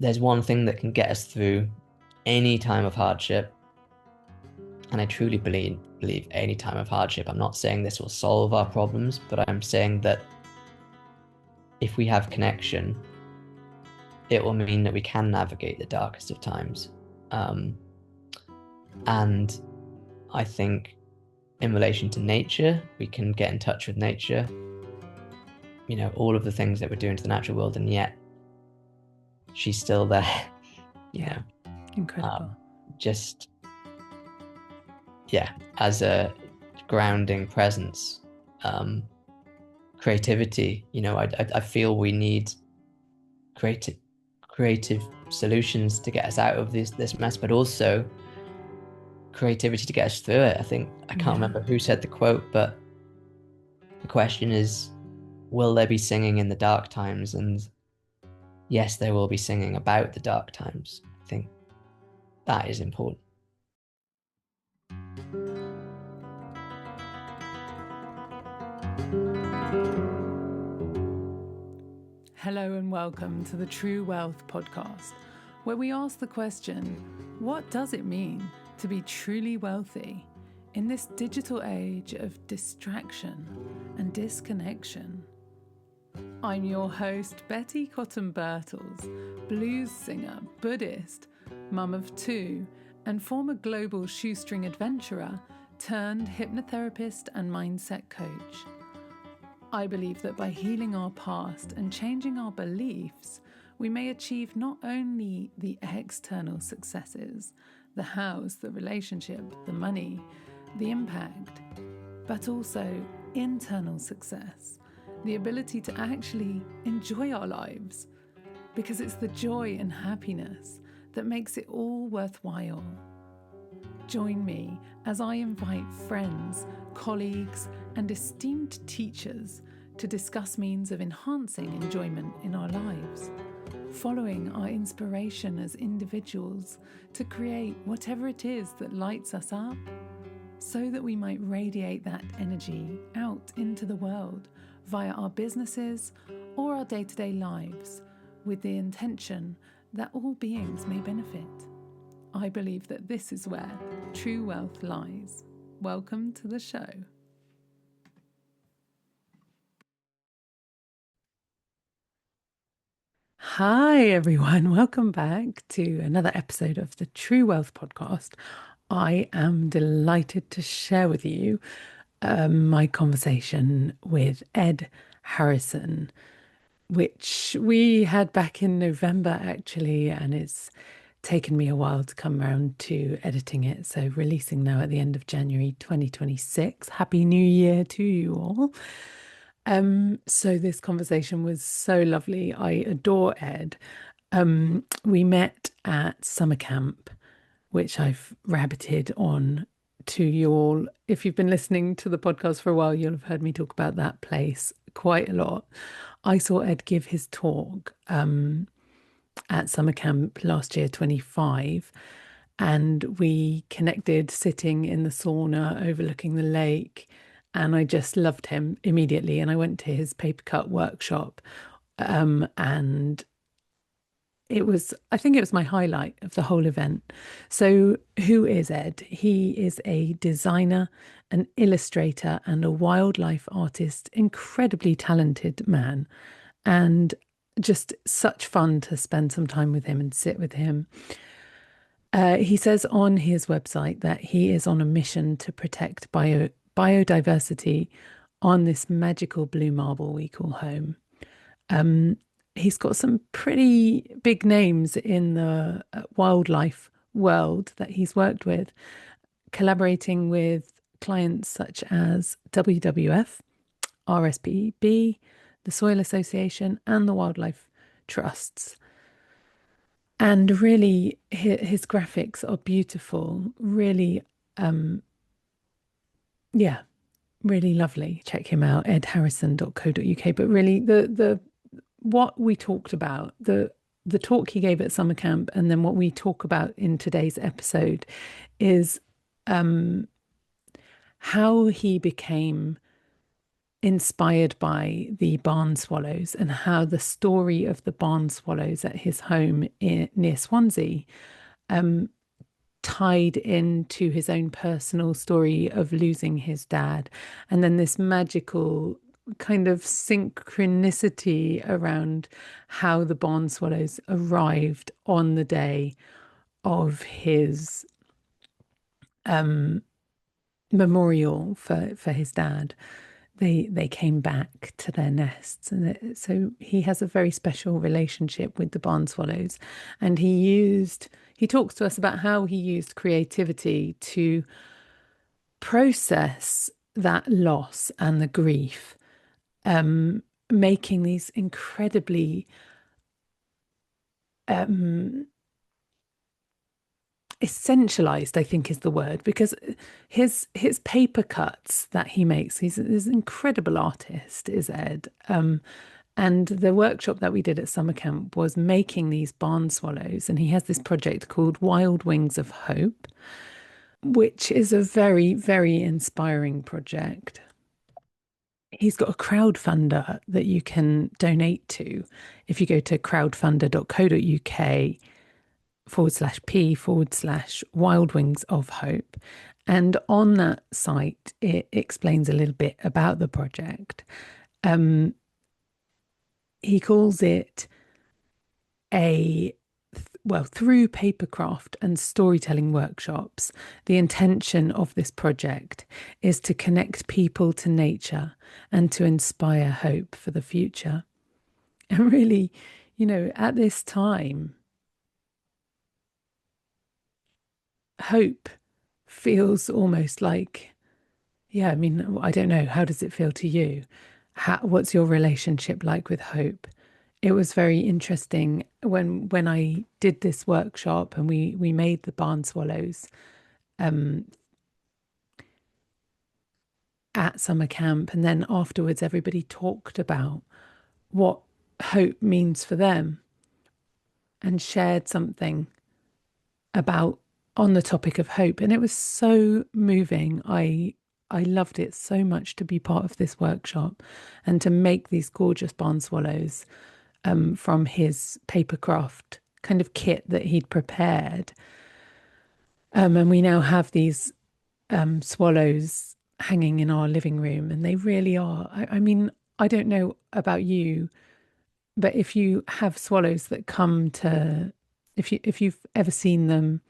there's one thing that can get us through any time of hardship, and I truly believe any time of hardship. I'm not saying this will solve our problems, but I'm saying that if we have connection, it will mean that we can navigate the darkest of times. And I think in relation to nature, we can get in touch with nature, all of the things that we're doing to the natural world, and yet she's still there, Incredible. Just, as a grounding presence. Creativity, I feel we need creative solutions to get us out of this mess, but also creativity to get us through it. I can't remember who said the quote, but the question is, will there be singing in the dark times? And yes, there will be singing about the dark times. I think that is important. Hello and welcome to the True Wealth podcast, where we ask the question, what does it mean to be truly wealthy in this digital age of distraction and disconnection? I'm your host, Betty Cotton Birtles, blues singer, Buddhist, mum of two, and former global shoestring adventurer turned hypnotherapist and mindset coach. I believe that by healing our past and changing our beliefs, we may achieve not only the external successes, the house, the relationship, the money, the impact, but also internal success, the ability to actually enjoy our lives, because it's the joy and happiness that makes it all worthwhile. Join me as I invite friends, colleagues, and esteemed teachers to discuss means of enhancing enjoyment in our lives, following our inspiration as individuals to create whatever it is that lights us up, so that we might radiate that energy out into the world via our businesses or our day-to-day lives, with the intention that all beings may benefit. I believe that this is where true wealth lies. Welcome to the show. Hi everyone, welcome back to another episode of the True Wealth podcast. I am delighted to share with you my conversation with Ed Harrison, which we had back in November actually, and it's taken me a while to come around to editing it. So releasing now at the end of January 2026. Happy New Year to you all. So this conversation was so lovely. I adore Ed. We met at summer camp, which I've rabbited on to you all. If you've been listening to the podcast for a while, you'll have heard me talk about that place quite a lot. I saw Ed give his talk at summer camp last year, 25, and we connected sitting in the sauna overlooking the lake, and I just loved him immediately. And I went to his paper cut workshop, and I think it was my highlight of the whole event. So who is Ed? He is a designer, an illustrator, and a wildlife artist, incredibly talented man, and just such fun to spend some time with him and sit with him. He says on his website that he is on a mission to protect biodiversity on this magical blue marble we call home. He's got some pretty big names in the wildlife world that he's worked with, collaborating with clients such as WWF, RSPB, the Soil Association, and the Wildlife Trusts. And really, his graphics are beautiful, really, really lovely. Check him out, edharrison.co.uk. But really, the what we talked about, the talk he gave at summer camp, and then what we talk about in today's episode is how he became inspired by the barn swallows and how the story of the barn swallows at his home near Swansea tied into his own personal story of losing his dad. And then this magical kind of synchronicity around how the barn swallows arrived on the day of his memorial for his dad. They came back to their nests, and so he has a very special relationship with the barn swallows. And he talks to us about how he used creativity to process that loss and the grief, making these incredibly essentialized, I think is the word, because his paper cuts that he makes, he's an incredible artist, is Ed. And the workshop that we did at summer camp was making these barn swallows, and he has this project called Wild Wings of Hope, which is a very, very inspiring project. He's got a crowdfunder that you can donate to if you go to crowdfunder.co.uk/p/Wild Wings of Hope. And on that site, it explains a little bit about the project. He calls it through papercraft and storytelling workshops, the intention of this project is to connect people to nature and to inspire hope for the future. And really, at this time, hope feels almost like, yeah, I mean, I don't know. How does it feel to you? What's your relationship like with hope? It was very interesting when I did this workshop and we made the barn swallows at summer camp, and then afterwards everybody talked about what hope means for them and shared something about on the topic of hope, and it was so moving. I loved it so much to be part of this workshop and to make these gorgeous barn swallows from his papercraft kind of kit that he'd prepared. And we now have these swallows hanging in our living room, and they really are. I mean, I don't know about you, but if you have swallows that come to, if you've ever seen them,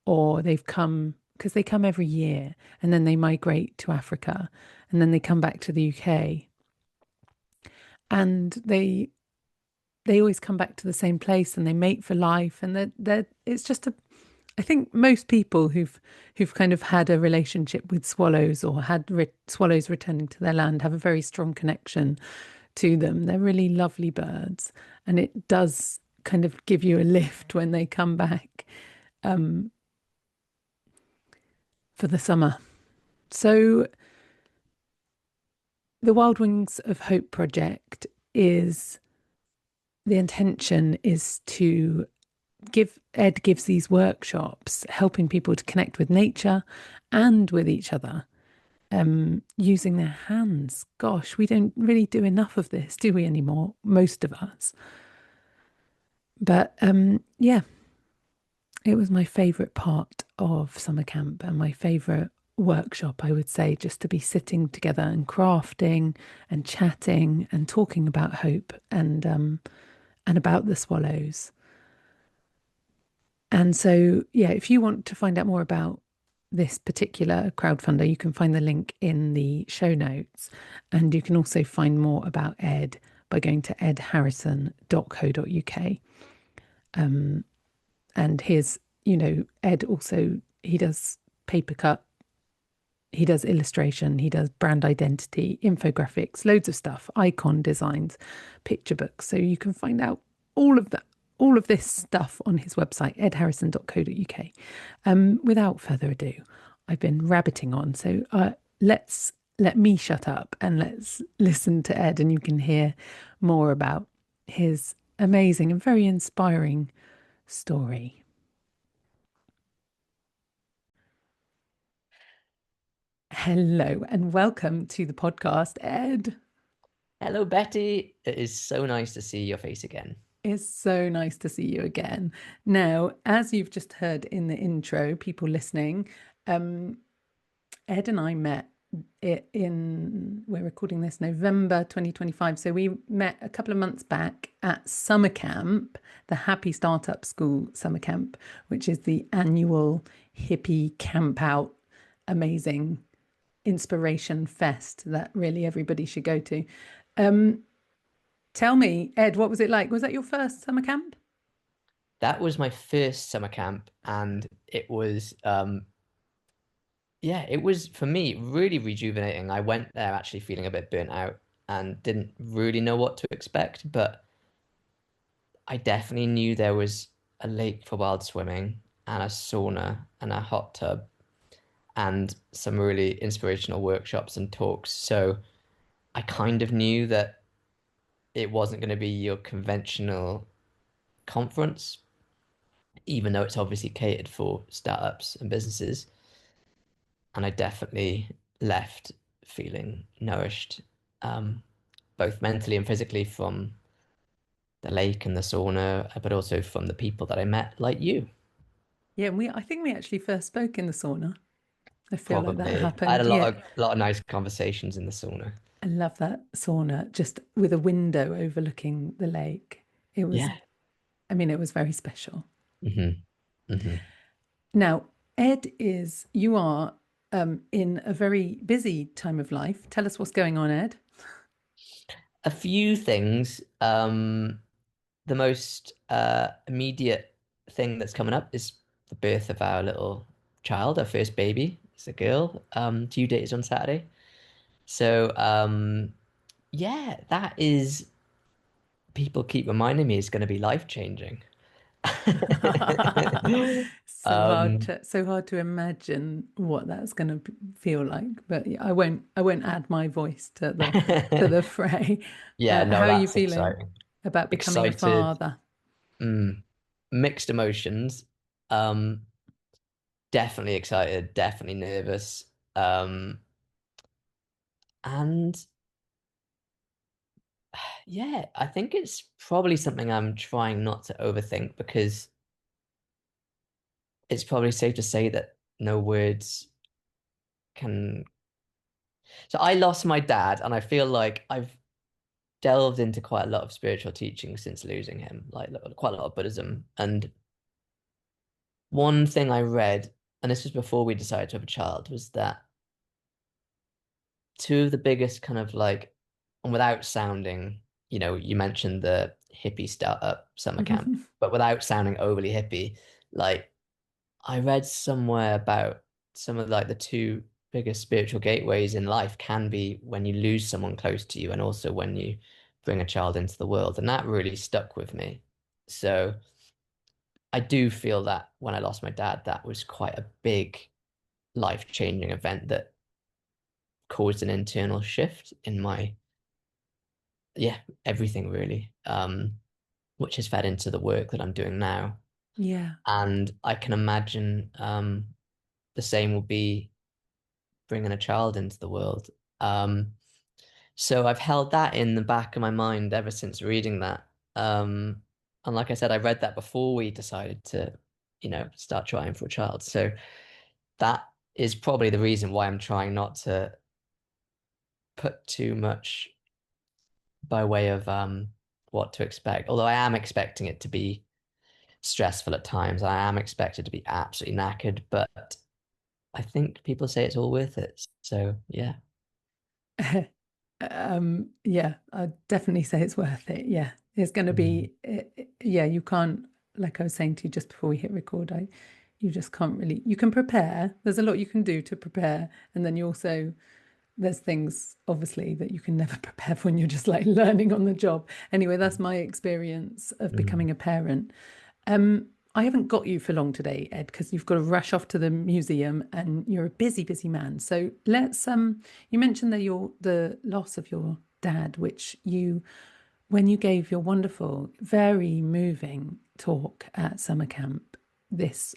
or they've come because they come every year and then they migrate to Africa and then they come back to the UK, and they always come back to the same place and they mate for life, and they're it's just a I think most people who've kind of had a relationship with swallows or had swallows returning to their land have a very strong connection to them. They're really lovely birds, and it does kind of give you a lift when they come back for the summer. So the Wild Wings of Hope project is the intention is to Ed gives these workshops helping people to connect with nature and with each other, using their hands. Gosh, we don't really do enough of this, do we, anymore? Most of us. But yeah, it was my favourite part of summer camp and my favourite workshop, I would say, just to be sitting together and crafting and chatting and talking about hope and about the swallows. And so, yeah, if you want to find out more about this particular crowdfunder, you can find the link in the show notes. And you can also find more about Ed by going to edharrison.co.uk. And his, Ed also, he does paper cut, he does illustration, he does brand identity, infographics, loads of stuff, icon designs, picture books. So you can find out all of that, all of this stuff on his website, edharrison.co.uk. Without further ado, I've been rabbiting on. So let me shut up and let's listen to Ed, and you can hear more about his amazing and very inspiring story. Hello and welcome to the podcast, Ed. Hello, Betty. It is so nice to see your face again. It's so nice to see you again. Now, as you've just heard in the intro, people listening, um, Ed and I met we're recording this November 2025. So we met a couple of months back at summer camp, the Happy Startup School summer camp, which is the annual hippie camp out, amazing inspiration fest that really everybody should go to. Um, Tell me, Ed, what was it like? Was that your first summer camp? That was my first summer camp, and it was, yeah, it was for me really rejuvenating. I went there actually feeling a bit burnt out and didn't really know what to expect, but I definitely knew there was a lake for wild swimming and a sauna and a hot tub and some really inspirational workshops and talks. So I kind of knew that it wasn't going to be your conventional conference, even though it's obviously catered for startups and businesses. And I definitely left feeling nourished, um, both mentally and physically from the lake and the sauna, but also from the people that I met, like you. Yeah, I think we actually first spoke in the sauna. I feel like that Probably. I had happened. Yeah, a lot of nice conversations in the sauna. I love that sauna, just with a window overlooking the lake. It was, Yeah. I mean, it was very special. Hmm. Hmm. Now, Ed you are in a very busy time of life. Tell us what's going on, Ed. A few things. The most immediate thing that's coming up is the birth of our little child, our first baby. It's a girl. Due date is on Saturday. So yeah, that is people keep reminding me it's going to be life changing. Um, So hard to imagine what that's going to feel like. But yeah, I won't add my voice to the fray. yeah, no, How are you that's feeling exciting. about becoming a Excited, father? mm, mixed emotions. Um, Definitely excited, definitely nervous. And yeah, I think it's probably something I'm trying not to overthink because it's probably safe to say that no words can. So I lost my dad, and I feel like I've delved into quite a lot of spiritual teaching since losing him, like quite a lot of Buddhism. And one thing I read, and this was before we decided to have a child, was that two of the biggest kind of like, and without sounding, you mentioned the hippie startup summer camp, but without sounding overly hippie, like I read somewhere about some of like the two biggest spiritual gateways in life can be when you lose someone close to you and also when you bring a child into the world. And that really stuck with me. So I do feel that when I lost my dad, that was quite a big life-changing event that caused an internal shift in my, yeah, everything really, which has fed into the work that I'm doing now. Yeah. And I can imagine the same will be bringing a child into the world. Um, so I've held that in the back of my mind ever since reading that. Um, and like I said, I read that before we decided to, start trying for a child. So that is probably the reason why I'm trying not to put too much by way of what to expect. Although I am expecting it to be stressful at times. I am expected to be absolutely knackered, but I think people say it's all worth it. So yeah. Yeah, I'd definitely say it's worth it. Yeah, it's going to Mm, be, yeah, you can't, like I was saying to you just before we hit record, you just can't really, you can prepare. There's a lot you can do to prepare. And then there's things obviously that you can never prepare for when you're just like learning on the job. Anyway, that's my experience of mm. becoming a parent. I haven't got you for long today, Ed, because you've got to rush off to the museum and you're a busy, busy man. So you mentioned that the loss of your dad, when you gave your wonderful, very moving talk at summer camp this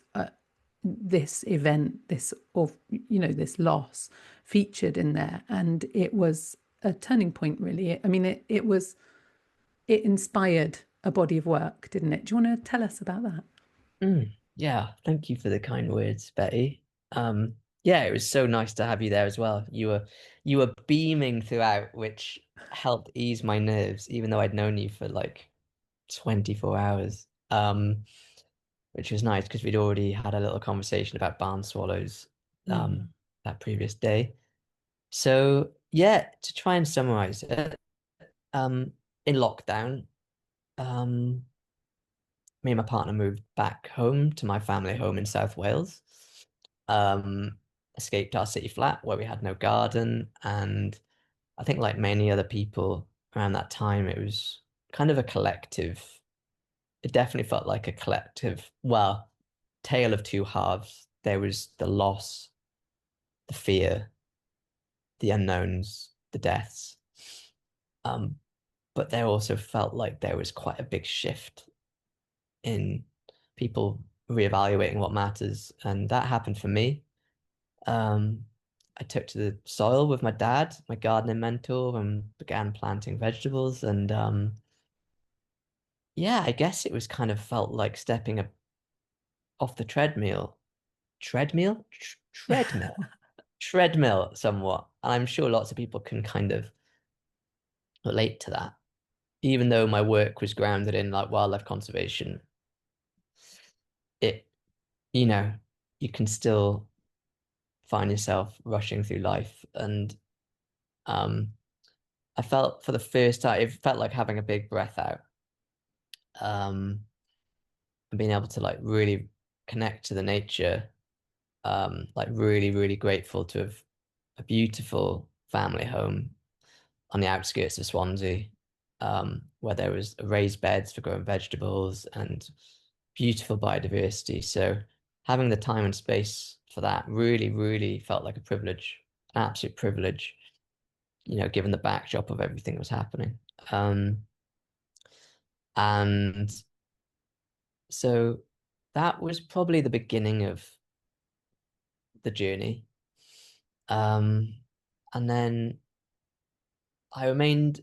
this event, this, or this loss featured in there, and it was a turning point, really. I mean, it inspired a body of work, didn't it? Do you want to tell us about that? Yeah, thank you for the kind words, Betty. Yeah, it was so nice to have you there as well. You were beaming throughout, which helped ease my nerves, even though I'd known you for like 24 hours. Which was nice because we'd already had a little conversation about barn swallows Mm. that previous day. So yeah, to try and summarize it, um, in lockdown, um, me and my partner moved back home to my family home in South Wales. Um, Escaped our city flat where we had no garden, and I think like many other people around that time, it was kind of a collective. It definitely felt like a collective, well, tale of two halves. There was the loss, the fear, the unknowns, the deaths. Um, but there also felt like there was quite a big shift in people reevaluating what matters. And that happened for me. Um, I took to the soil with my dad, my gardening mentor, and began planting vegetables. And yeah, I guess it was kind of felt like stepping off the treadmill, treadmill somewhat. And I'm sure lots of people can kind of relate to that. Even though my work was grounded in like wildlife conservation, it, you know, you can still find yourself rushing through life. And um, I felt for the first time, it felt like having a big breath out, um, and being able to like really connect to the nature. Like really, really grateful to have a beautiful family home on the outskirts of Swansea, where there was raised beds for growing vegetables and beautiful biodiversity. So having the time and space for that really, really felt like a privilege, an absolute privilege, given the backdrop of everything that was happening. And so that was probably the beginning of the journey. Um, and then I remained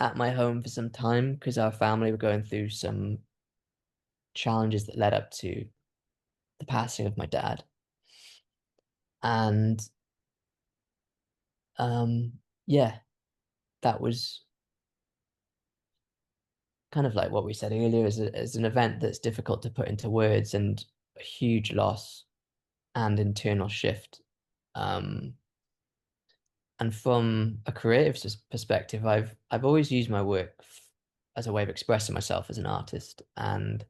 at my home for some time because our family were going through some challenges that led up to the passing of my dad. And yeah, that was kind of like what we said earlier as an event that's difficult to put into words and a huge loss and internal shift. Um, and from a creative perspective, I've always used my work as a way of expressing myself as an artist, and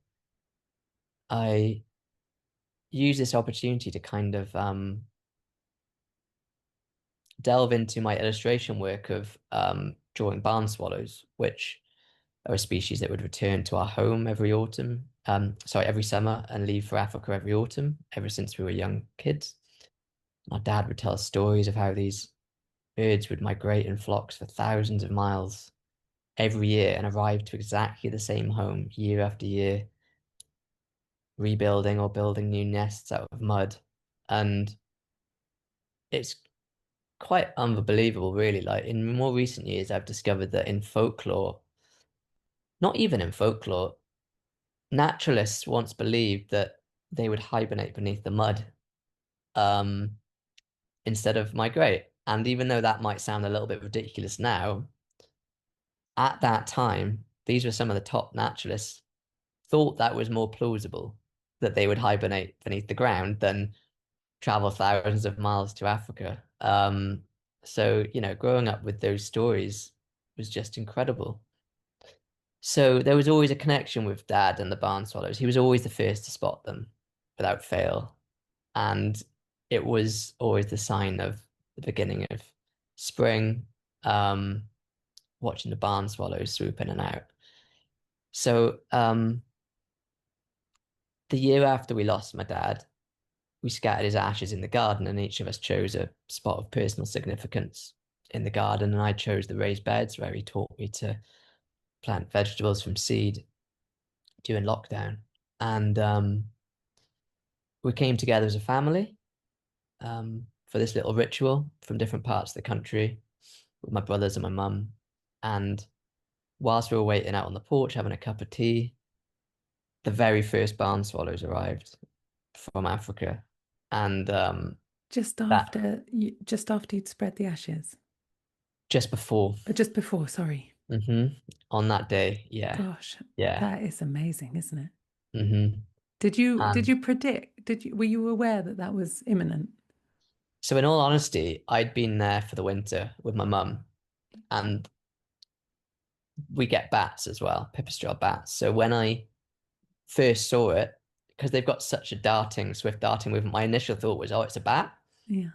I use this opportunity to kind of delve into my illustration work of drawing barn swallows, which are a species that would return to our home every autumn, sorry, every summer and leave for Africa every autumn, ever since we were young kids. My dad would tell us stories of how these birds would migrate in flocks for thousands of miles every year and arrive to exactly the same home year after year, rebuilding or building new nests out of mud. And it's quite unbelievable, really. Like in more recent years, I've discovered that in folklore, not even in folklore, naturalists once believed that they would hibernate beneath the mud um, instead of migrate. And even though that might sound a little bit ridiculous now, at that time, these were some of the top naturalists thought that was more plausible that they would hibernate beneath the ground than travel thousands of miles to Africa. So, growing up with those stories was just incredible. So there was always a connection with Dad and the barn swallows. He was always the first to spot them without fail. And it was always the sign of the beginning of spring, um, watching the barn swallows swoop in and out. So the year after we lost my dad, we scattered his ashes in the garden, and each of us chose a spot of personal significance in the garden. And I chose the raised beds where he taught me to plant vegetables from seed during lockdown. And we came together as a family for this little ritual from different parts of the country with my brothers and my mum. And whilst we were waiting out on the porch having a cup of tea, the very first barn swallows arrived from Africa. And that Just after you'd spread the ashes. just before, Just before, sorry. hmm on that day, yeah, Gosh, yeah. that is amazing, isn't it? hmm Did And you predict? Were you aware that that was imminent? so, in all honesty, I'd been there for the winter with my mum, and we get bats as well, pipistrelle bats. So when I first saw it, because they've got such a swift darting movement, my initial thought was, oh, it's a bat, Yeah.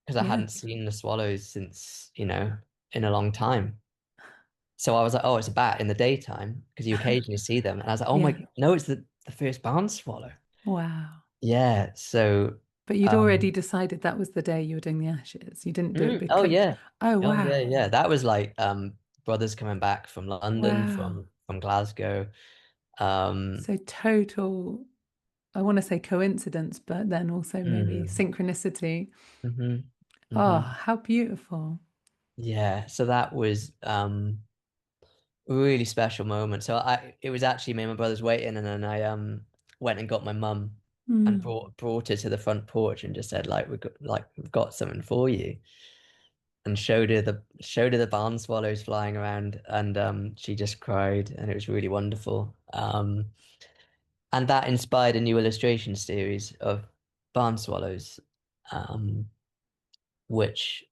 because I Yeah. hadn't seen the swallows since, in a long time. So I was like, oh, it's a bat in the daytime, because you occasionally see them. And I was like, oh Yeah. my, no, it's the first barn swallow. Wow. Yeah. So, But you'd already um, decided that was the day you were doing the ashes. You didn't do it oh because, yeah. oh, Oh yeah, wow. yeah. That was like brothers coming back from London, Wow. from Glasgow. Um, So total, I want to say coincidence, but then also maybe mm, synchronicity. hmm Oh, hmm how beautiful. Yeah, so that was a really special moment. So it was actually me and my brothers waiting, and then I went and got my mum and Mm. brought her to the front porch and just said we've got something for you, and showed her the barn swallows flying around, and she just cried, and it was really wonderful. And that inspired a new illustration series of barn swallows, um, which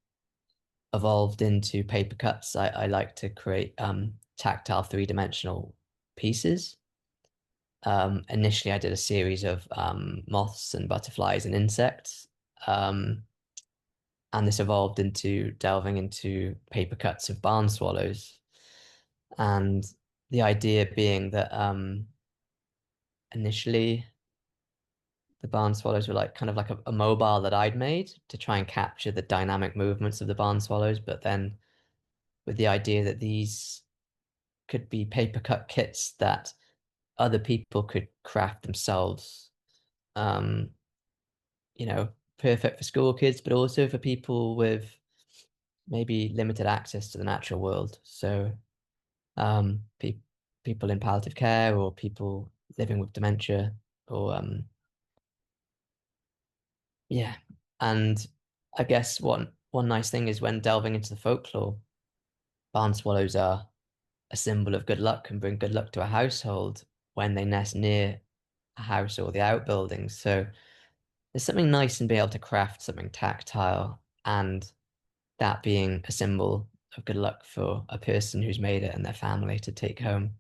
evolved into paper cuts. I like to create tactile three-dimensional pieces. Initially, I did a series of moths and butterflies and insects. Um, and this evolved into delving into paper cuts of barn swallows. And the idea being that initially the barn swallows were like kind of like a mobile that I'd made to try and capture the dynamic movements of the barn swallows, but then with the idea that these could be paper cut kits that other people could craft themselves. Um, you know, perfect for school kids, but also for people with maybe limited access to the natural world. So, pe people in palliative care or people living with dementia or yeah. And I guess one nice thing is when delving into the folklore, barn swallows are a symbol of good luck and bring good luck to a household when they nest near a house or the outbuildings. So there's something nice in being able to craft something tactile and that being a symbol of good luck for a person who's made it and their family to take home.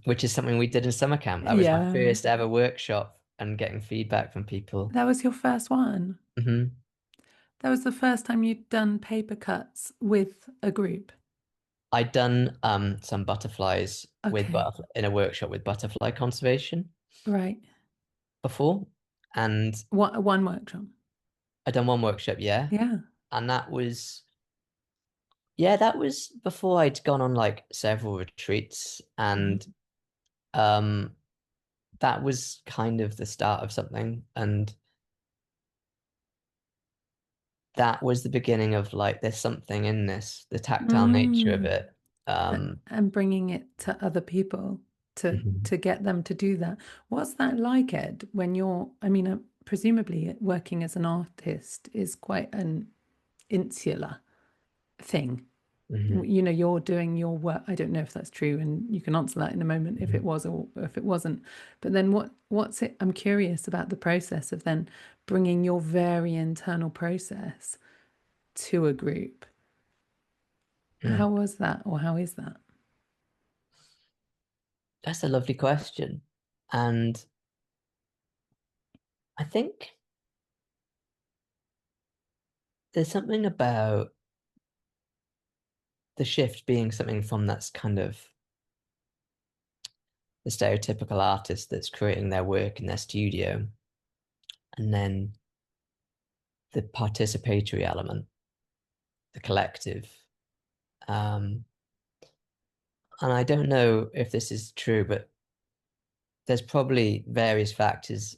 Which is something we did in summer camp. That was my Yeah. first ever workshop and getting feedback from people. That was your first one. That was the first time you'd done paper cuts with a group. I'd done some butterflies with Okay. in a workshop with butterfly conservation Right. before, and One workshop. I'd done one workshop, yeah, Yeah. and that was before I'd gone on like several retreats, and Mhm. um, that was kind of the start of something, and that was the beginning of like there's something in this, the tactile nature of Mm. it. Um, And bringing it to other people mhm, to get them to do that. What's that like, Ed, when I mean, presumably working as an artist is quite an insular thing. mhm, You're doing your work. I don't know if that's true, and you can answer that in a moment if it mhm, was or if it wasn't. But then what's it? I'm curious about the process of then bringing your very internal process to a group. How mm. was that, or how is that? That's a lovely question, and I think there's something about the shift being something from that's kind of the stereotypical artist that's creating their work in their studio, and then the participatory element, the collective. Um, and I don't know if this is true, but there's probably various factors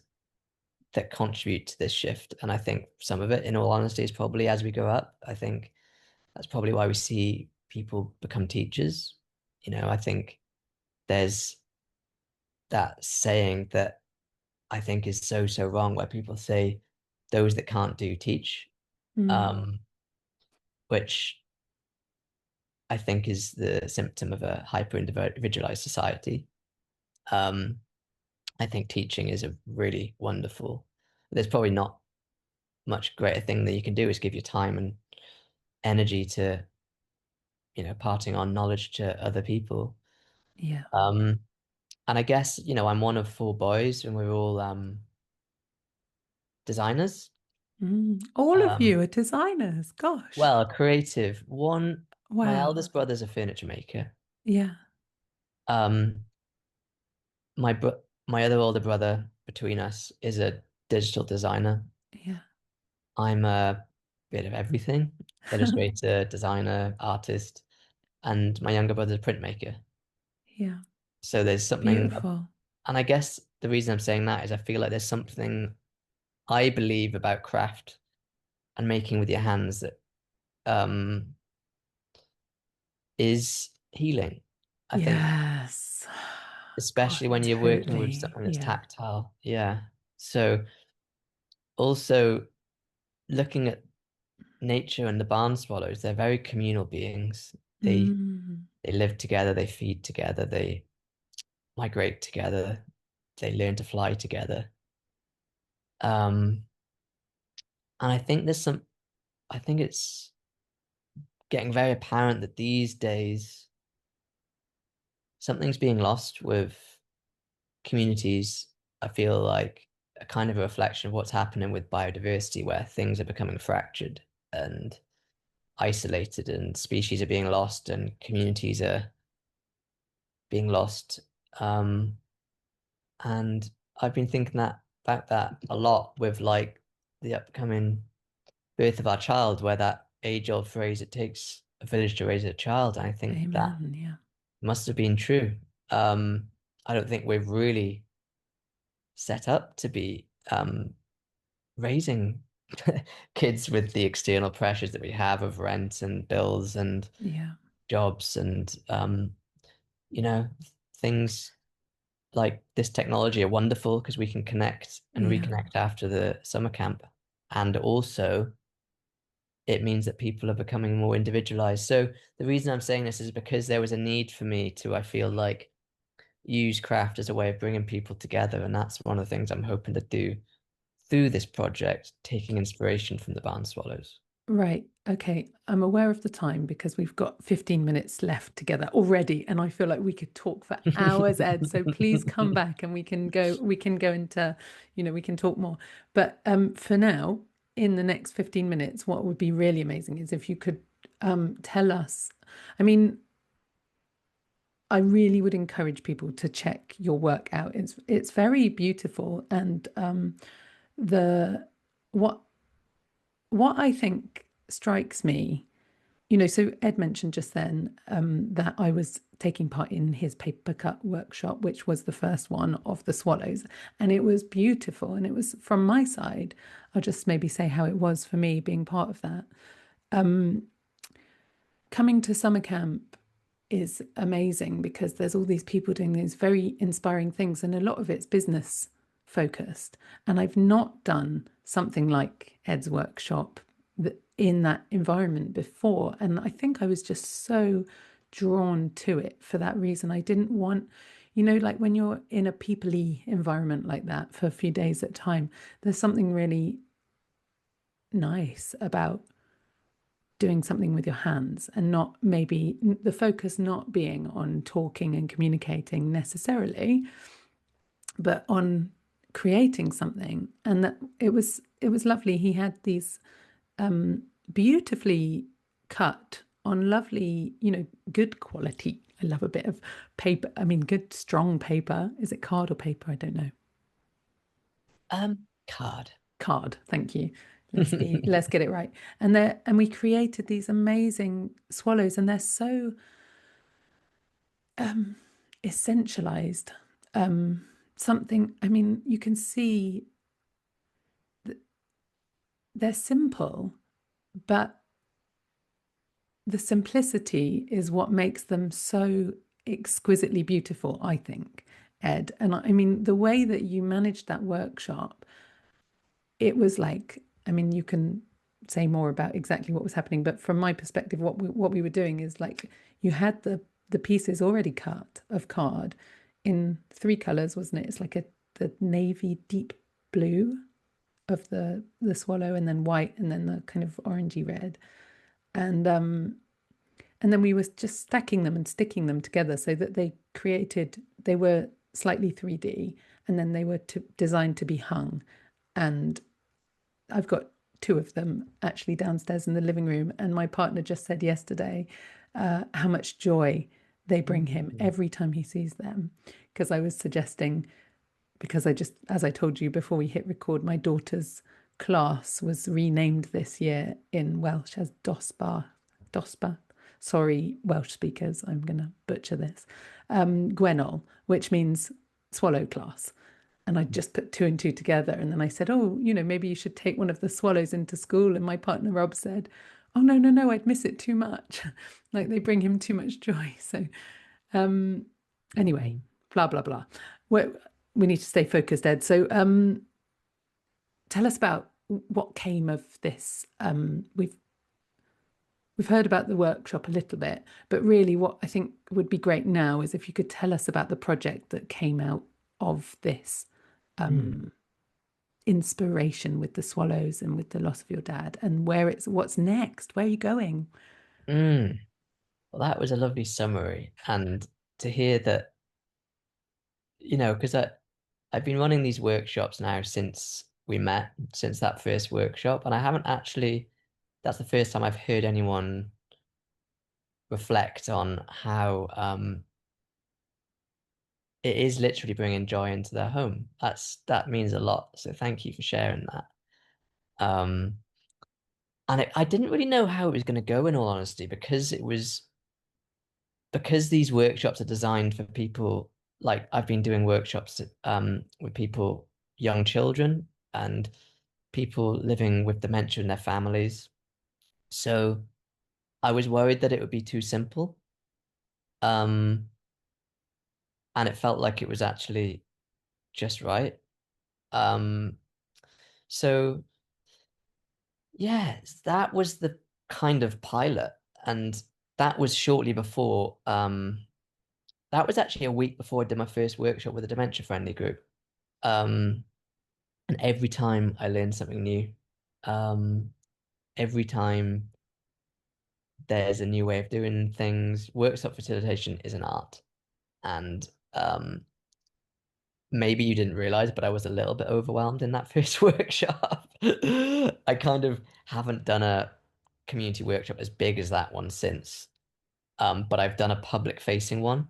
that contribute to this shift. And I think some of it, in all honesty, is probably as we grow up. I think that's probably why we see people become teachers. I think there's that saying that I think is so, so wrong, where people say those that can't do teach, Mm. which I think is the symptom of a hyper individualized society. Um, I think teaching is a really wonderful. There's probably not much greater thing that you can do is give your time and energy to, parting on knowledge to other people. Yeah. Um, and I guess, I'm one of four boys and we're all designers. All of Um, you are designers. Gosh. well, creative. My Wow. eldest brother's a furniture maker. Yeah. Um, my other older brother between us is a digital designer. Yeah. I'm a bit of everything, illustrator, designer, artist, and my younger brother's a printmaker. Yeah. So there's something, Beautiful. and I guess the reason I'm saying that is I feel like there's something I believe about craft and making with your hands that um is healing. I think, Yes. God, especially when you're working with totally. something that's Yeah. tactile. Yeah. So also looking at nature and the barn swallows, they're very communal beings. They Mm. they live together, they feed together, they migrate together, they learn to fly together. Um, and I think it's getting very apparent that these days something's being lost with communities. I feel like a kind of a reflection of what's happening with biodiversity, where things are becoming fractured and isolated, and species are being lost, and communities are being lost. Um, and I've been thinking about that a lot with like the upcoming birth of our child, where that age-old phrase, it takes a village to raise a child. And I think that Amen. Yeah. must have been true. I don't think we're really set up to be raising kids with the external pressures that we have of rent and bills and Yeah. jobs and you know, things like this technology are wonderful because we can connect and Yeah. reconnect after the summer camp. And also it means that people are becoming more individualized. So the reason I'm saying this is because there was a need for me to, I feel like, use craft as a way of bringing people together. And that's one of the things I'm hoping to do through this project, taking inspiration from the barn swallows. Right. Okay. I'm aware of the time because we've got 15 minutes left together already, and I feel like we could talk for hours, Ed. So please come back and we can go into, we can talk more. But for now, in the next 15 minutes, what would be really amazing is if you could tell us. I mean, I really would encourage people to check your work out. It's very beautiful, and the what what I think strikes me, so Ed mentioned just then that I was taking part in his paper cut workshop, which was the first one of the swallows, and it was beautiful. And it was from my side. I'll just maybe say how it was for me being part of that. Coming to summer camp is amazing because there's all these people doing these very inspiring things, and a lot of it's business focused. And I've not done something like Ed's workshop in that environment before. And I think I was just so drawn to it for that reason. I didn't want, like when you're in a peoply environment like that for a few days at a time, there's something really nice about doing something with your hands and not maybe the focus not being on talking and communicating necessarily, but on creating something. And that it was lovely. He had these beautifully cut on lovely, good quality. I love a bit of paper. I mean, good strong paper. Is it card or paper? I don't know. Card. Card. Thank you. Let's get it right. And we created these amazing swallows, and they're so essentialized. Something, I mean, you can see they're simple, but the simplicity is what makes them so exquisitely beautiful, I think, Ed. And I mean, the way that you managed that workshop, it was like, I mean, you can say more about exactly what was happening, but from my perspective, what we were doing is like you had the pieces already cut of card in three colors, wasn't it? It's like the navy deep blue of the swallow, and then white, and then the kind of orangey red. And then we were just stacking them and sticking them together so that they were slightly 3D, and then they were designed to be hung. And I've got two of them actually downstairs in the living room. And my partner just said yesterday how much joy they bring him Mm. every time he sees them. Because I was suggesting, because as I told you before we hit record, my daughter's class was renamed this year in Welsh as Dosbarth. Sorry, Welsh speakers, I'm going to butcher this. Gwennol, which means swallow class. And I just put two and two together. And then I said, oh, maybe you should take one of the swallows into school. And my partner Rob said, oh, no, no, no, I'd miss it too much. Like they bring him too much joy. So anyway, blah, blah, blah. We need to stay focused, Ed. So tell us about what came of this. We've heard about the workshop a little bit, but really what I think would be great now is if you could tell us about the project that came out of this Mm. inspiration with the swallows and with the loss of your dad, and what's next. Where are you going? Mm. Well, that was a lovely summary. And to hear that, because I've been running these workshops now since we met, since that first workshop, and I haven't actually, that's the first time I've heard anyone reflect on how it is literally bringing joy into their home. That means a lot. So thank you for sharing that. Um, and I didn't really know how it was going to go in all honesty, because these workshops are designed for people, like I've been doing workshops with people, young children and people living with dementia in their families. So I was worried that it would be too simple. Um, and it felt like it was actually just right. Um, so yes, that was the kind of pilot. And that was shortly before, that was actually a week before I did my first workshop with a dementia-friendly group. Um, and every time I learn something new, um, every time there's a new way of doing things, workshop facilitation is an art. And maybe you didn't realize, but I was a little bit overwhelmed in that first workshop. I kind of haven't done a community workshop as big as that one since. But I've done a public facing one.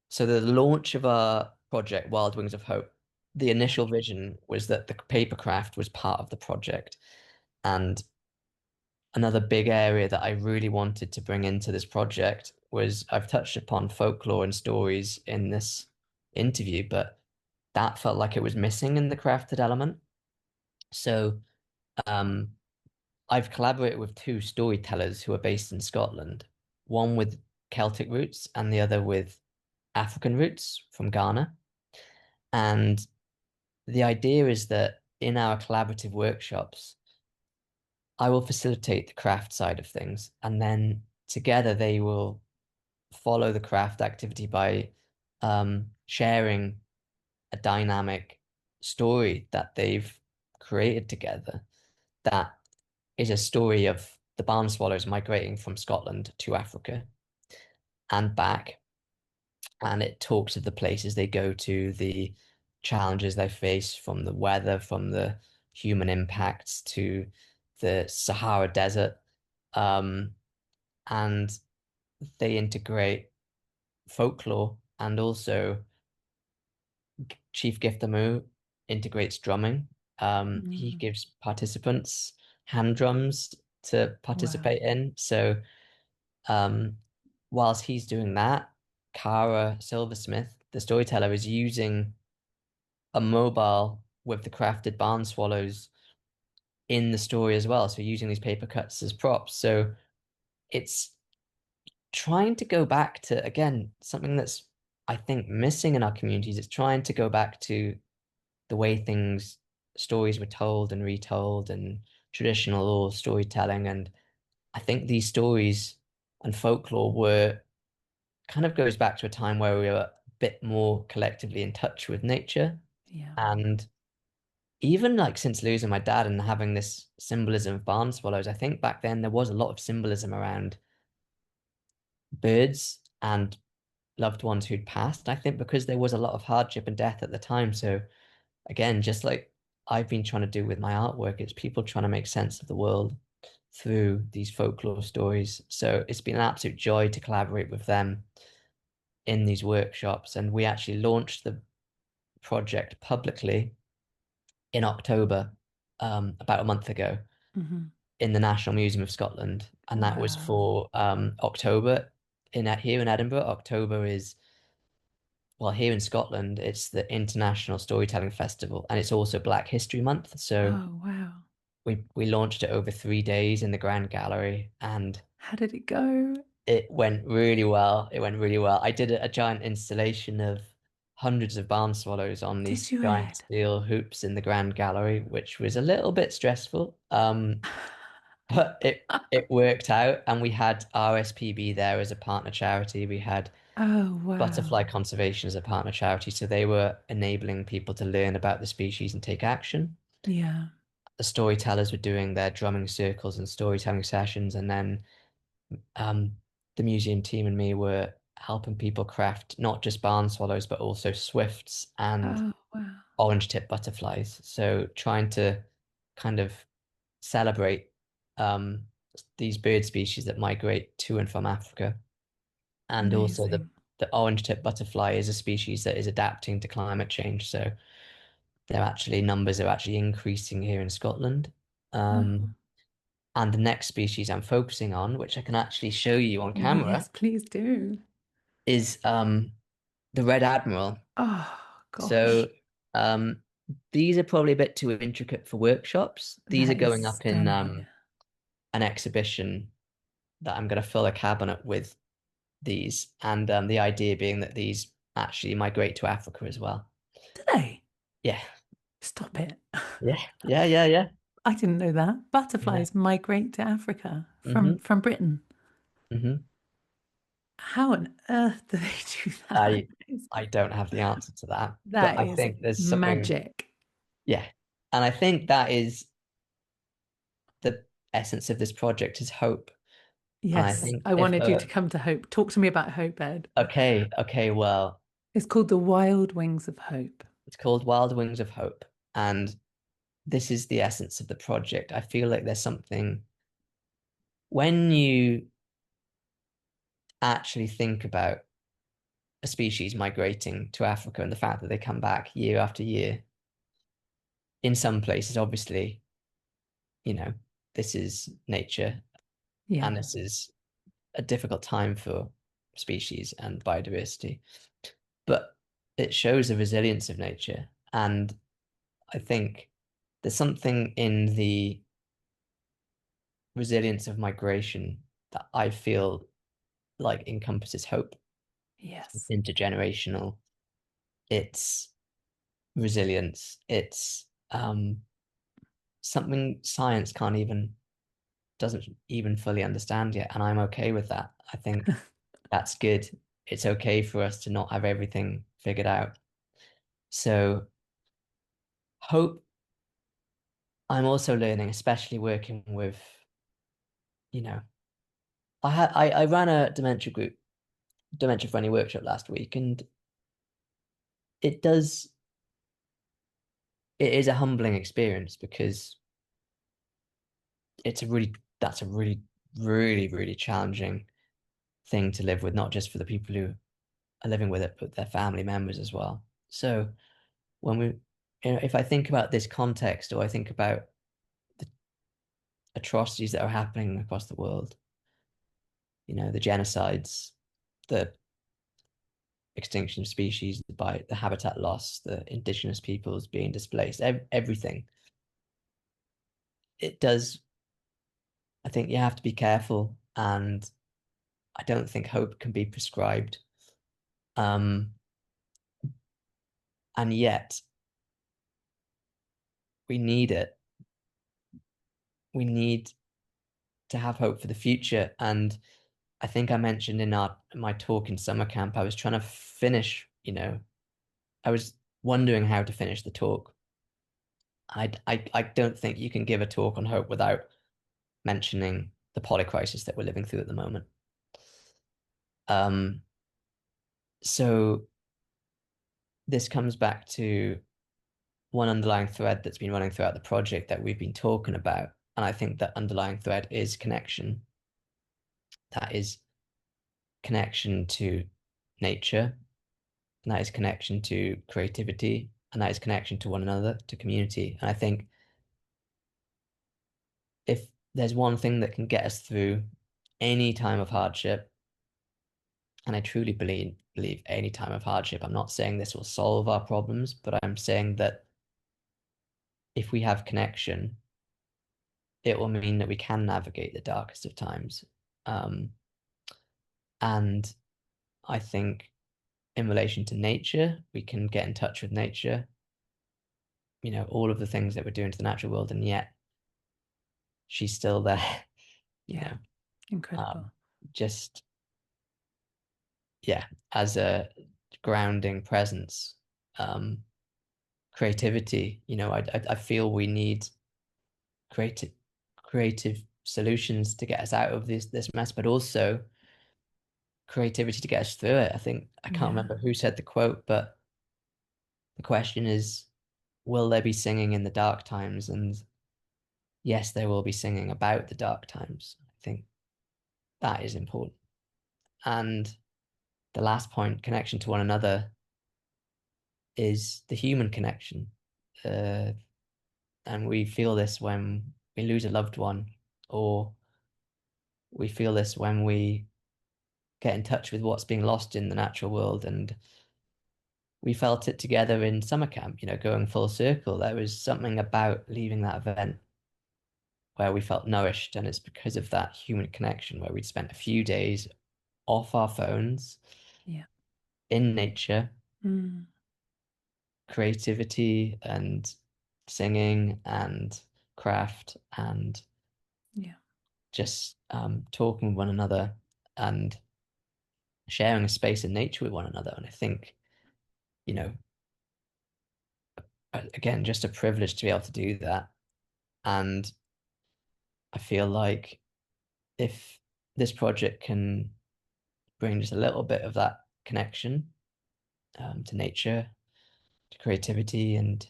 So the launch of our project, Wild Wings of Hope, the initial vision was that the papercraft was part of the project. And another big area that I really wanted to bring into this project was, I've touched upon folklore and stories in this interview, but that felt like it was missing in the crafted element. So um, I've collaborated with two storytellers who are based in Scotland, one with Celtic roots and the other with African roots from Ghana. And the idea is that in our collaborative workshops, I will facilitate the craft side of things, and then together they will follow the craft activity by sharing a dynamic story that they've created together. That is a story of the barn swallows migrating from Scotland to Africa and back. And it talks of the places they go to, the challenges they face from the weather, from the human impacts to the Sahara Desert. Um, and they integrate folklore, and also Chief Giftamu integrates drumming. He Mm, gives participants hand drums to wow. participate in. So um, whilst he's doing that, Cara Silversmith, the storyteller, is using a mobile with the crafted barn swallows in the story as well. So using these paper cuts as props. So it's trying to go back to, again, something that's, I think, missing in our communities. It's trying to go back to the way stories were told and retold and traditional oral storytelling. And I think these stories and folklore were kind of goes back to a time where we were a bit more collectively in touch with nature. Yeah. And even like since losing my dad and having this symbolism of barn swallows, I think back then there was a lot of symbolism around birds and loved ones who'd passed. I think because there was a lot of hardship and death at the time. So again, just like I've been trying to do with my artwork, it's people trying to make sense of the world through these folklore stories. So it's been an absolute joy to collaborate with them in these workshops. And we actually launched the project publicly in October, about a month ago, Hmm. in the National Museum of Scotland. And that was Wow. for October here in Edinburgh. October is, well, here in Scotland, it's the International Storytelling Festival, and it's also Black History Month. So Oh, wow. we launched it over 3 days in the Grand Gallery, and How did it go? it went really well. It went really well. I did a giant installation of hundreds of barn swallows on these Did you, giant Ed? steel hoops in the Grand Gallery, which was a little bit stressful. But it worked out, and we had RSPB there as a partner charity. We had Oh, wow. Butterfly Conservation as a partner charity, so they were enabling people to learn about the species and take action. Yeah. The storytellers were doing their drumming circles and storytelling sessions, and then um, the museum team and me were helping people craft not just barn swallows, but also swifts and Oh, wow. orange tip butterflies. So trying to kind of celebrate um, these bird species that migrate to and from Africa. And also Amazing. the orange tip butterfly is a species that is adapting to climate change. So numbers are actually increasing here in Scotland. Oh, Um, and the next species I'm focusing on, which I can actually show you on camera, yes, please do. is the Red Admiral. Oh, So gosh. um, these are probably a bit too intricate for workshops. These are That is going up in stunning. an exhibition that I'm going to fill a cabinet with these, and the idea being that these actually migrate to Africa as well. Do they? Yeah, Stop it. yeah, yeah, yeah, yeah, I didn't know that. yeah. Butterflies migrate to Africa Mm-hmm, from Britain. mm-hmm. How on earth do they do that? I I don't have the answer to that, but That I is think there's something, magic. yeah, and I think that is the essence of this project is hope. And I Yes, think I if wanted you to come to Hope. Talk to me about Hope, Ed. okay, well, It's called The Wild Wings of Hope. it's called Wild Wings of Hope, and this is the essence of the project. I feel like there's something when you actually think about a species migrating to Africa and the fact that they come back year after year. In some places, obviously, you know, this is nature and Yeah. this is a difficult time for species and biodiversity, but it shows the resilience of nature. And I think there's something in the resilience of migration that I feel like encompasses hope. It's Yes. intergenerational, it's resilience, it's something science can't even doesn't even fully understand yet, and I'm okay with that. I think that's good. It's okay for us to not have everything figured out. So hope I'm also learning, especially working with, you know, I ran a dementia-friendly workshop last week, and it does it is a humbling experience because it's a really that's a really, really, really challenging thing to live with, not just for the people who are living with it, but their family members as well. So when if I think about this context, or I think about the atrocities that are happening across the world, the genocides, the extinction of species, the habitat loss, the indigenous peoples being displaced, everything. it does, I think you have to be careful, and I don't think hope can be prescribed. Um, and yet we need it. We need to have hope for the future. And I think I mentioned in our my talk in summer camp, I was trying to finish, I was wondering how to finish the talk. I don't think you can give a talk on hope without mentioning the polycrisis that we're living through at the moment. Um, so this comes back to one underlying thread that's been running throughout the project that we've been talking about. And I think that underlying thread is connection. That is connection to nature, and that is connection to creativity, and that is connection to one another, to community. And I think if there's one thing that can get us through any time of hardship, and I truly believe any time of hardship, I'm not saying this will solve our problems, but I'm saying that if we have connection, it will mean that we can navigate the darkest of times. Um, and I think in relation to nature, we can get in touch with nature, all of the things that we're doing to the natural world, and yet she's still there, you Yeah, know, incredible. just, yeah, as a grounding presence. Um, Creativity, I feel we need creative creative solutions to get us out of this mess, but also creativity to get us through it. I think I can't Yeah. remember who said the quote, but the question is, will there be singing in the dark times? And yes, there will be singing about the dark times. I think that is important. And the last point, connection to one another, is the human connection. Uh, and we feel this when we lose a loved one, or we feel this when we get in touch with what's being lost in the natural world. And we felt it together in summer camp, going full circle. There was something about leaving that event where we felt nourished. And it's because of that human connection where we'd spent a few days off our phones Yeah. in nature, Mm, creativity and singing and craft and yeah. just talking with one another and sharing a space in nature with one another. And I think, you know, again, just a privilege to be able to do that. And I feel like if this project can bring just a little bit of that connection to nature, to creativity, and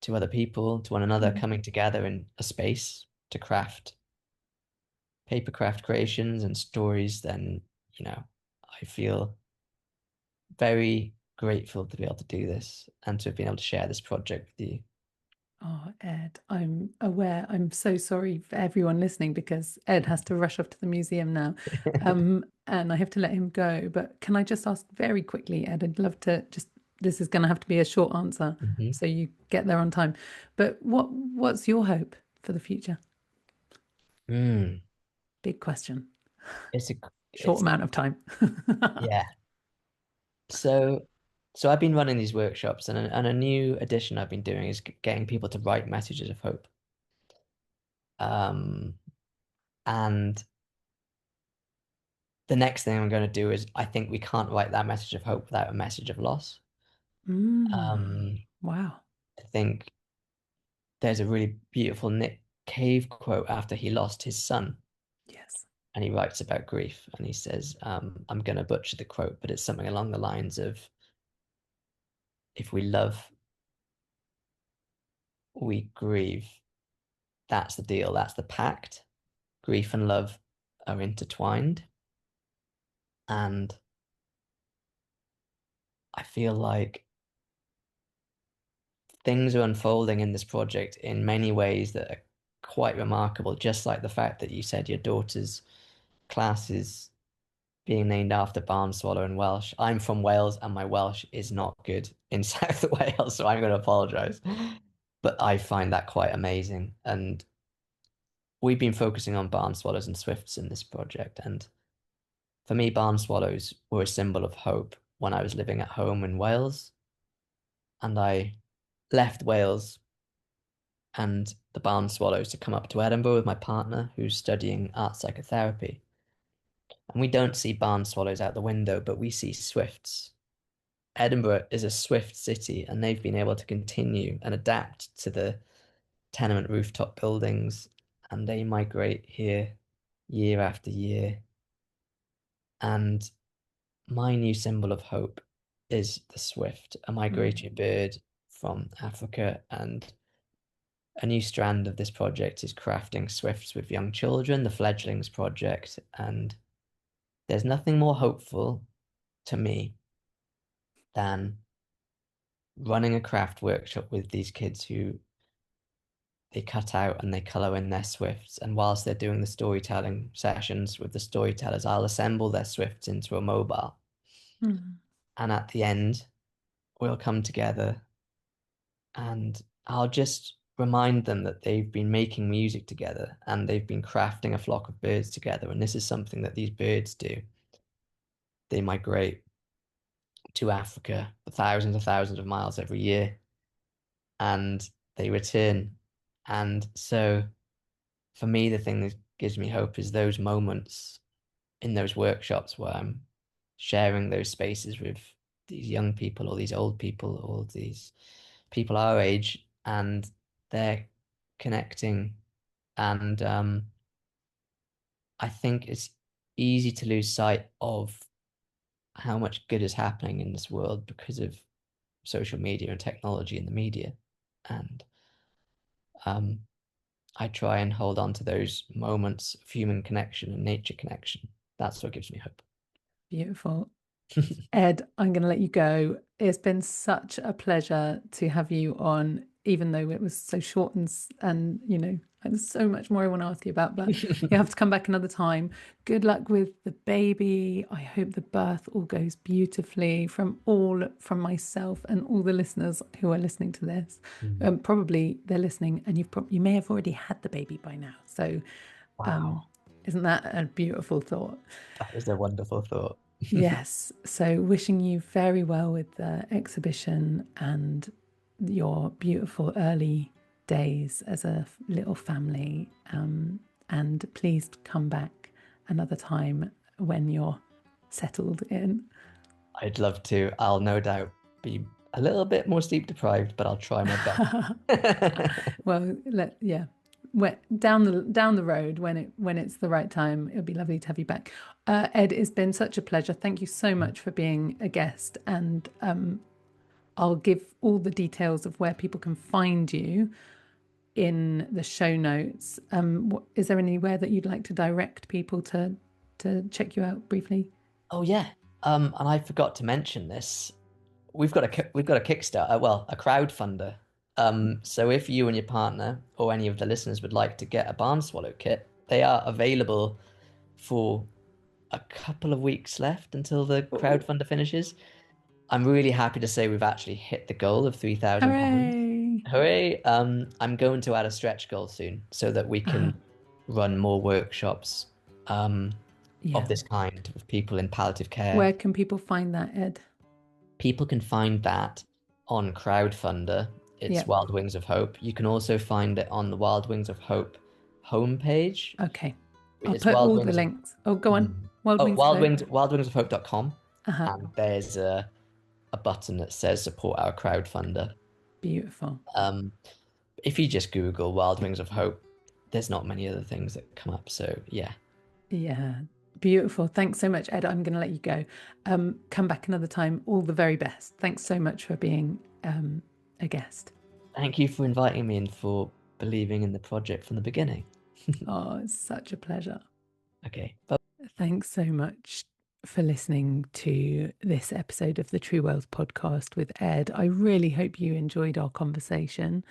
to other people, to one another, Mm. coming together in a space to craft papercraft creations and stories, then, I feel very grateful to be able to do this and to have been able to share this project with you. Oh, Ed, I'm aware. I'm so sorry for everyone listening because Ed has to rush off to the museum now. And I have to let him go. But can I just ask very quickly, Ed? I'd love to just, this is going to have to be a short answer Mhm. so you get there on time. But what's your hope for the future? Mm. Big question. It's a, Short it's amount of time. yeah. So, so I've been running these workshops, and a new addition I've been doing is getting people to write messages of hope. Um, and the next thing I'm going to do is I think we can't write that message of hope without a message of loss. Mm, Um, wow. I think there's a really beautiful Nick Cave quote after he lost his son, Yes. and he writes about grief, and he says, I'm going to butcher the quote, but it's something along the lines of, if we love, we grieve. That's the deal. That's the pact. Grief and love are intertwined. And I feel like things are unfolding in this project in many ways that are quite remarkable, just like the fact that you said your daughter's class is being named after barn swallow in Welsh. I'm from Wales and my Welsh is not good in South Wales, so I'm going to apologize. But I find that quite amazing. And we've been focusing on barn swallows and swifts in this project. And for me, barn swallows were a symbol of hope when I was living at home in Wales. And I left Wales and the barn swallows to come up to Edinburgh with my partner who's studying art psychotherapy. And we don't see barn swallows out the window, but we see swifts. Edinburgh is a swift city, and they've been able to continue and adapt to the tenement rooftop buildings, and they migrate here year after year. And my new symbol of hope is the swift, a migratory bird from Africa. And a new strand of this project is crafting swifts with young children, the Fledglings project. And there's nothing more hopeful to me than running a craft workshop with these kids who they cut out and they color in their swifts. And whilst they're doing the storytelling sessions with the storytellers, I'll assemble their swifts into a mobile. And at the end, we'll come together and I'll just remind them that they've been making music together and they've been crafting a flock of birds together. And this is something that these birds do. They migrate to Africa for thousands of miles every year and they return. And so for me, the thing that gives me hope is those moments in those workshops where I'm sharing those spaces with these young people or these old people or these people our age, and they're connecting. And I think it's easy to lose sight of how much good is happening in this world because of social media and technology and the media. And um, I try and hold on to those moments of human connection and nature connection. That's what gives me hope. Beautiful. Ed, I'm going to let you go. It's been such a pleasure to have you on, even though it was so short and you know, there's so much more I want to ask you about, but you have to come back another time. Good luck with the baby. I hope the birth all goes beautifully from myself and all the listeners who are listening to this. Probably they're listening and you may have already had the baby by now. So Wow. Isn't that a beautiful thought? That is a wonderful thought. Yes. So wishing you very well with the exhibition and your beautiful early days as a little family. And please come back another time when you're settled in. I'd love to. I'll no doubt be a little bit more sleep deprived, but I'll try my best. Well, down the road when it's the right time, it'll be lovely to have you back. Ed, it's been such a pleasure. Thank you so much for being a guest, and I'll give all the details of where people can find you in the show notes. Is there anywhere that you'd like to direct people to check you out briefly? Oh yeah. And I forgot to mention this. We've got a Kickstarter, well, a crowdfunder. So if you and your partner or any of the listeners would like to get a barn swallow kit, they are available for a couple of weeks left until the crowdfunder finishes. I'm really happy to say we've actually hit the goal of £3,000. Hooray! Hooray! I'm going to add a stretch goal soon so that we can run more workshops of this kind with people in palliative care. Where can people find that, Ed? People can find that on Crowdfunder. It's Wild Wings of Hope. You can also find it on the Wild Wings of Hope homepage. Okay. I'll put all the links. Oh, go on. wildwingsofhope.com. And there's a button that says support our crowdfunder. Beautiful. If you just Google Wild Wings of Hope, there's not many other things that come up. So yeah. Yeah. Beautiful. Thanks so much, Ed. I'm going to let you go. Come back another time. All the very best. Thanks so much for being a guest. Thank you for inviting me and for believing in the project from the beginning. Oh, it's such a pleasure. Okay. Bye. Thanks so much for listening to this episode of the True Wealth podcast with Ed. I really hope you enjoyed our conversation.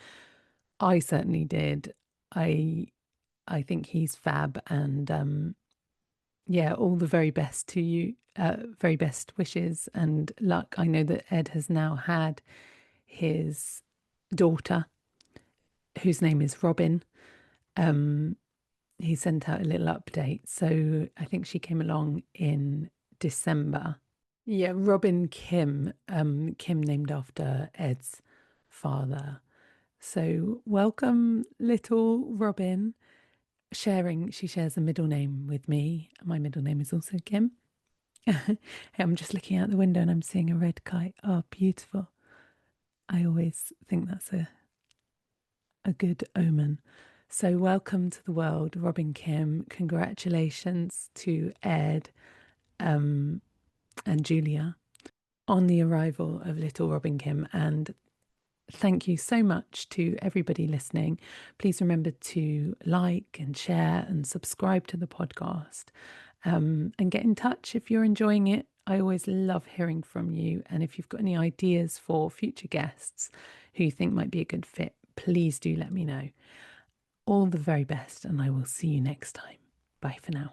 I certainly did. I think he's fab, and all the very best to you. Very best wishes and luck. I know that Ed has now had his daughter, whose name is Robin. he sent out a little update. So I think she came along in December. Yeah, Robin Kim, Kim named after Ed's father. So welcome, little Robin. She shares a middle name with me. My middle name is also Kim. I'm just looking out the window and I'm seeing a red kite. Oh, beautiful. I always think that's a good omen. So, welcome to the world, Robin Kim. Congratulations to Ed and Julia on the arrival of little Robin Kim. And thank you so much to everybody listening. Please remember to like and share and subscribe to the podcast, and get in touch if you're enjoying it. I always love hearing from you. And if you've got any ideas for future guests who you think might be a good fit, please do let me know. All the very best, and I will see you next time. Bye for now.